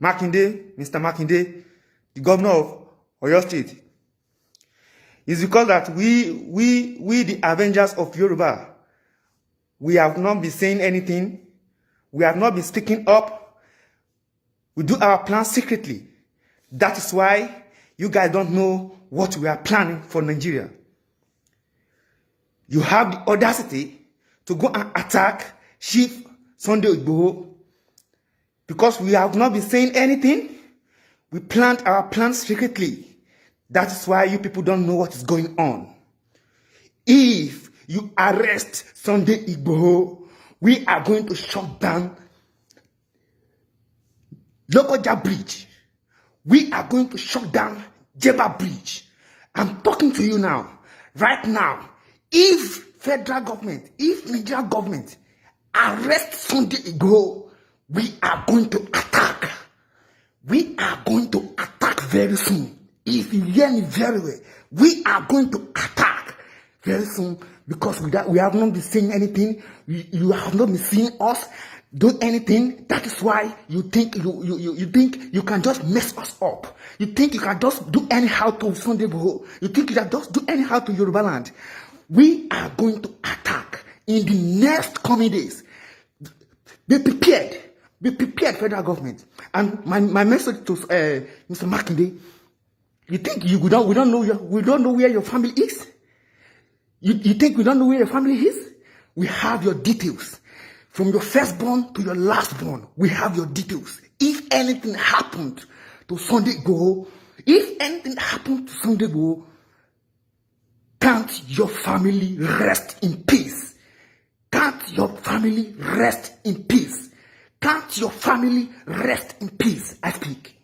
Makinde, Mr. Makinde, the governor of Oyo State, is because that we the Avengers of Yoruba, we have not been saying anything. We have not been speaking up. We do our plans secretly. That is why you guys don't know what we are planning for Nigeria. You have the audacity to go and attack Chief Sunday Igboho because we have not been saying anything. We planned our plans secretly. That is why you people don't know what is going on. If you arrest Sunday Igboho, we are going to shut down Lokoja Bridge. We are going to shut down Jeba Bridge. I'm talking to you now, right now. If federal government, if Nigerian government arrest Sunday Igboho, we are going to attack. We are going to attack very soon. If you hear me very well, we are going to attack very soon because we have not been saying anything. You have not been seeing us do anything. That is why you think you think you can just mess us up. You think you can just do anyhow to Sunday Igboho. You think you can just do anyhow to Yoruba land. We are going to attack in the next coming days. Be prepared. Be prepared, federal government. And my message to Mr. Makinde, you think we don't know where your family is? You think we don't know where your family is? We have your details. From your firstborn to your lastborn, we have your details. If anything happened to Sunday Igboho, can't your family rest in peace? Can't your family rest in peace? Can't your family rest in peace? I speak.